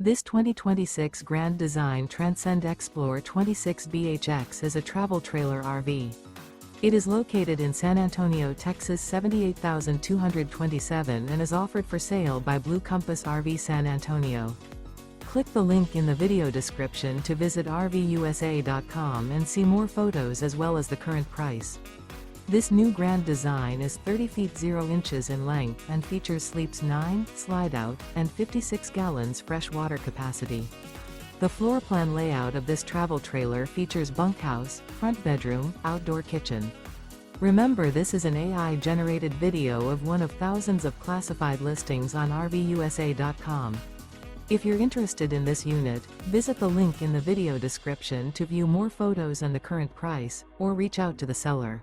This 2026 Grand Design Transcend Xplor 26BHX is a travel trailer RV. It is located in San Antonio, Texas 78227 and is offered for sale by Blue Compass RV San Antonio. Click the link in the video description to visit RVUSA.com and see more photos as well as the current price. This new Grand Design is 30 feet 0 inches in length and features sleeps 9, slide-out, and 56 gallons fresh water capacity. The floor plan layout of this travel trailer features bunkhouse, front bedroom, outdoor kitchen. Remember, this is an AI-generated video of one of thousands of classified listings on RVUSA.com. If you're interested in this unit, visit the link in the video description to view more photos and the current price, or reach out to the seller.